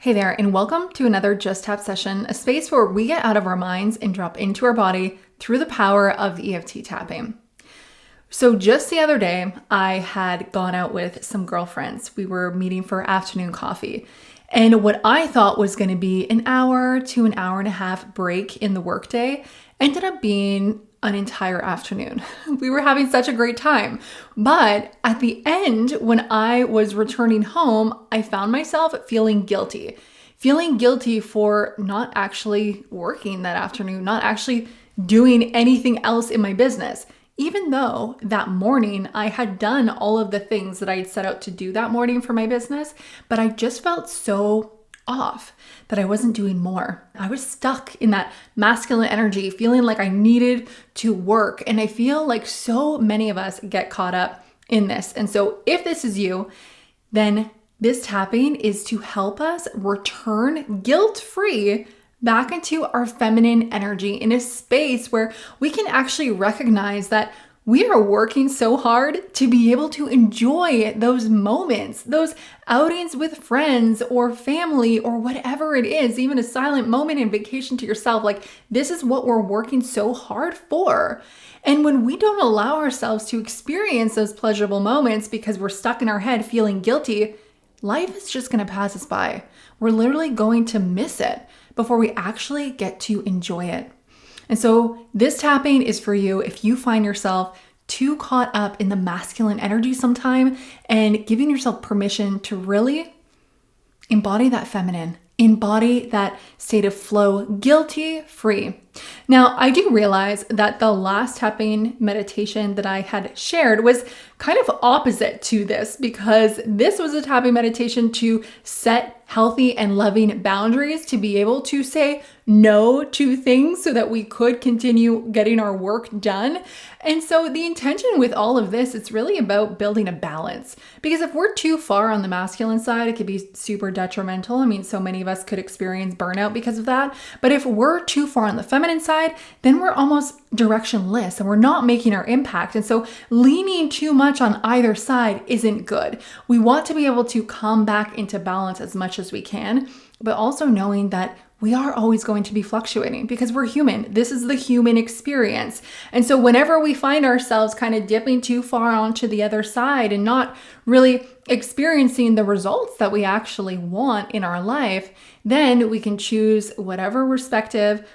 Hey there, and welcome to another Just Tap session, a space where we get out of our minds and drop into our body through the power of EFT tapping. So just the other day, I had gone out with some girlfriends. We were meeting for afternoon coffee. And what I thought was going to be an hour to an hour and a half break in the workday ended up being an entire afternoon. We were having such a great time. But at the end, when I was returning home, I found myself feeling guilty for not actually working that afternoon, not actually doing anything else in my business. Even though that morning I had done all of the things that I had set out to do that morning for my business, but I just felt so off that I wasn't doing more. I was stuck in that masculine energy, feeling like I needed to work. And I feel like so many of us get caught up in this. And so if this is you, then this tapping is to help us return guilt-free back into our feminine energy in a space where we can actually recognize that we are working so hard to be able to enjoy those moments, those outings with friends or family or whatever it is, even a silent moment and vacation to yourself. Like, this is what we're working so hard for. And when we don't allow ourselves to experience those pleasurable moments because we're stuck in our head feeling guilty, life is just going to pass us by. We're literally going to miss it before we actually get to enjoy it. And so this tapping is for you if you find yourself too caught up in the masculine energy sometime and giving yourself permission to really embody that feminine, embody that state of flow, guilty-free. Now, I do realize that the last tapping meditation that I had shared was kind of opposite to this because this was a tapping meditation to set healthy and loving boundaries to be able to say no to things so that we could continue getting our work done. And so the intention with all of this, it's really about building a balance, because if we're too far on the masculine side, it could be super detrimental. I mean, so many of us could experience burnout because of that. But if we're too far on the feminine side, then we're almost directionless and we're not making our impact. And so leaning too much on either side isn't good. We want to be able to come back into balance as much as we can, but also knowing that we are always going to be fluctuating because we're human. This is the human experience. And so whenever we find ourselves kind of dipping too far onto the other side and not really experiencing the results that we actually want in our life, then we can choose whatever respective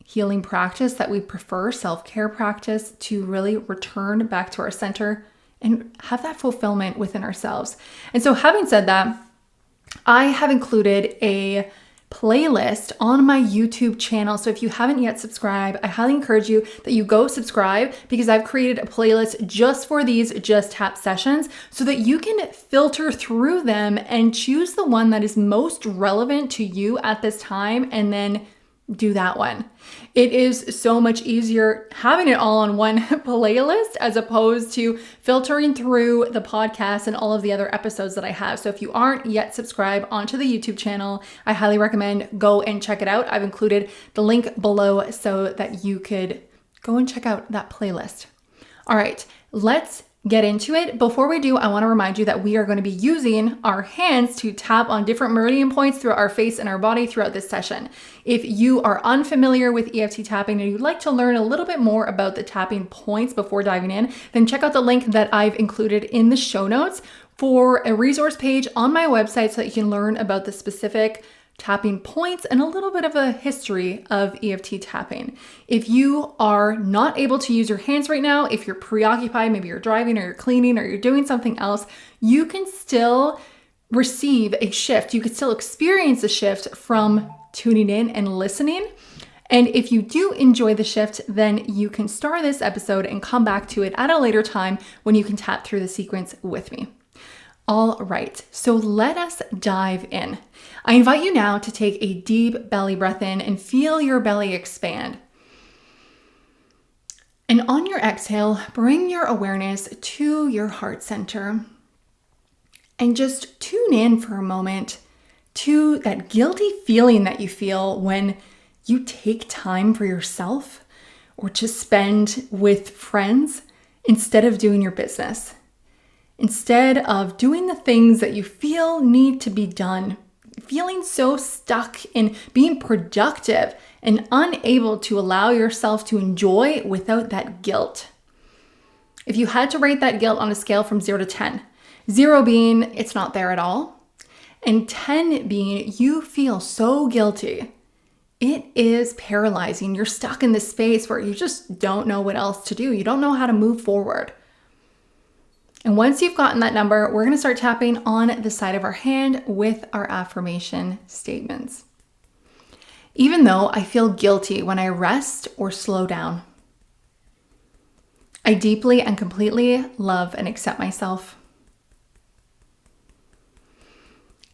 healing practice that we prefer, self-care practice, to really return back to our center and have that fulfillment within ourselves. And so having said that, I have included a playlist on my YouTube channel. So if you haven't yet subscribed, I highly encourage you that you go subscribe, because I've created a playlist just for these Just Tap sessions so that you can filter through them and choose the one that is most relevant to you at this time and then do that one. It is so much easier having it all on one playlist as opposed to filtering through the podcast and all of the other episodes that I have. So if you aren't yet subscribed onto the YouTube channel, I highly recommend go and check it out. I've included the link below so that you could go and check out that playlist. All right, let's get into it. Before we do, I want to remind you that we are going to be using our hands to tap on different meridian points throughout our face and our body throughout this session. If you are unfamiliar with EFT tapping and you'd like to learn a little bit more about the tapping points before diving in, then check out the link that I've included in the show notes for a resource page on my website so that you can learn about the specific tapping points and a little bit of a history of EFT tapping. If you are not able to use your hands right now, if you're preoccupied, maybe you're driving or you're cleaning or you're doing something else, you can still receive a shift. You can still experience a shift from tuning in and listening. And if you do enjoy the shift, then you can star this episode and come back to it at a later time when you can tap through the sequence with me. All right, so let us dive in. I invite you now to take a deep belly breath in and feel your belly expand. And on your exhale, bring your awareness to your heart center and just tune in for a moment to that guilty feeling that you feel when you take time for yourself or to spend with friends instead of doing your business. Instead of doing the things that you feel need to be done feeling so stuck in being productive and unable to allow yourself to enjoy without that guilt. If you had to rate that guilt on a scale from 0 to 10, 0 being it's not there at all, and 10 being you feel so guilty, it is paralyzing. You're stuck in this space where you just don't know what else to do. You don't know how to move forward. And once you've gotten that number, we're going to start tapping on the side of our hand with our affirmation statements. Even though I feel guilty when I rest or slow down, I deeply and completely love and accept myself.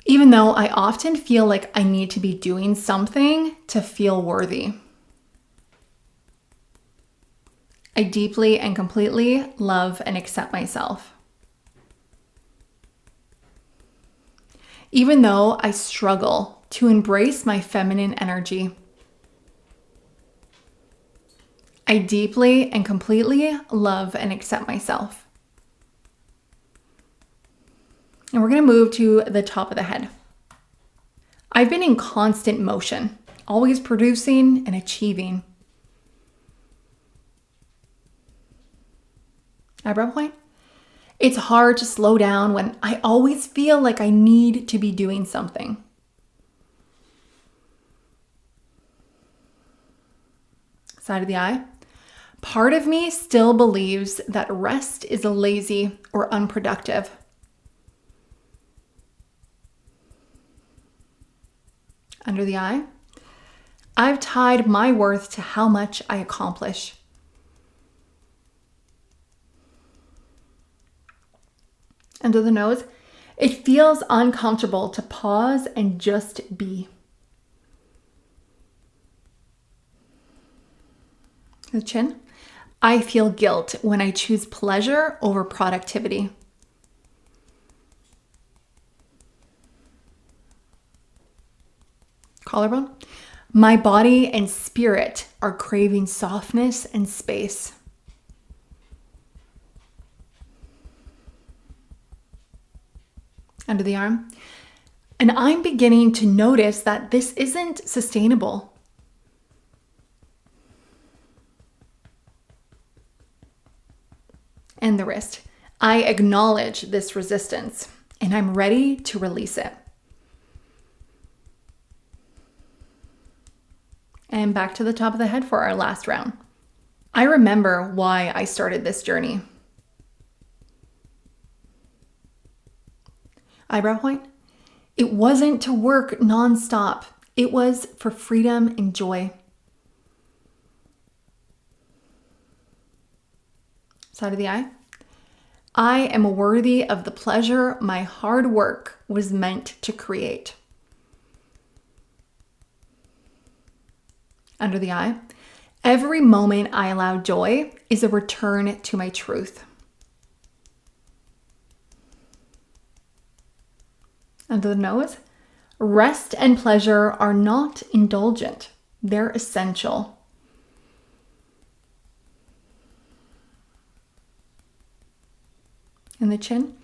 Even though I often feel like I need to be doing something to feel worthy, I deeply and completely love and accept myself. Even though I struggle to embrace my feminine energy, I deeply and completely love and accept myself. And we're going to move to the top of the head. I've been in constant motion, always producing and achieving. Eyebrow point. It's hard to slow down when I always feel like I need to be doing something. Side of the eye. Part of me still believes that rest is lazy or unproductive. Under the eye. I've tied my worth to how much I accomplish. Under the nose, it feels uncomfortable to pause and just be. The chin, I feel guilt when I choose pleasure over productivity. Collarbone, my body and spirit are craving softness and space. Under the arm. And I'm beginning to notice that this isn't sustainable. And the wrist. I acknowledge this resistance and I'm ready to release it. And back to the top of the head for our last round. I remember why I started this journey. Eyebrow point. It wasn't to work nonstop. It was for freedom and joy. Side of the eye. I am worthy of the pleasure my hard work was meant to create. Under the eye. Every moment I allow joy is a return to my truth. Under the nose, rest and pleasure are not indulgent. They're essential. In the chin,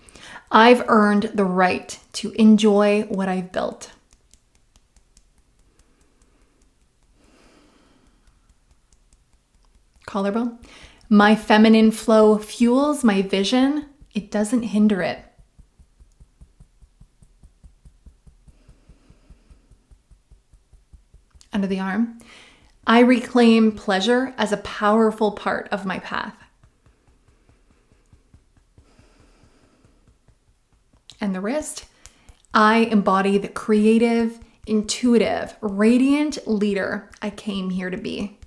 I've earned the right to enjoy what I've built. Collarbone, my feminine flow fuels my vision. It doesn't hinder it. Under the arm, I reclaim pleasure as a powerful part of my path. And the wrist, I embody the creative, intuitive, radiant leader I came here to be.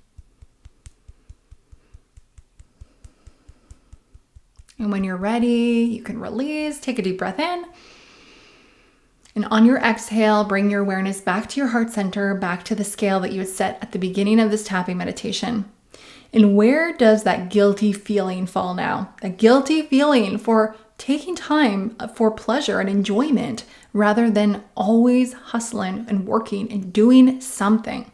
And when you're ready, you can release, take a deep breath in. And on your exhale, bring your awareness back to your heart center, back to the scale that you had set at the beginning of this tapping meditation. And where does that guilty feeling fall now? That guilty feeling for taking time for pleasure and enjoyment rather than always hustling and working and doing something.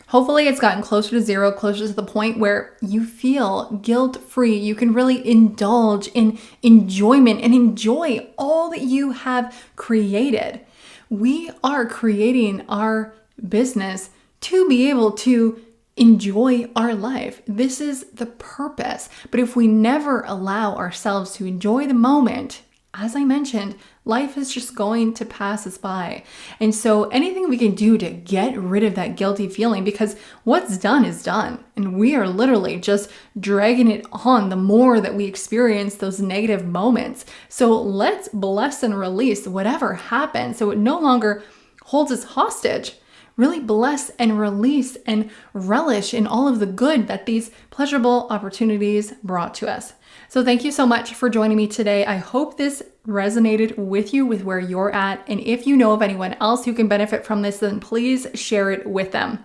Hopefully it's gotten closer to 0, closer to the point where you feel guilt-free. You can really indulge in enjoyment and enjoy all that you have created. We are creating our business to be able to enjoy our life. This is the purpose. But if we never allow ourselves to enjoy the moment, as I mentioned, life is just going to pass us by. And so anything we can do to get rid of that guilty feeling, because what's done is done. And we are literally just dragging it on the more that we experience those negative moments. So let's bless and release whatever happened so it no longer holds us hostage. Really bless and release and relish in all of the good that these pleasurable opportunities brought to us. So thank you so much for joining me today. I hope this resonated with you, with where you're at. And if you know of anyone else who can benefit from this, then please share it with them.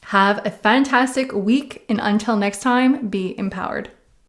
Have a fantastic week. And until next time, be empowered.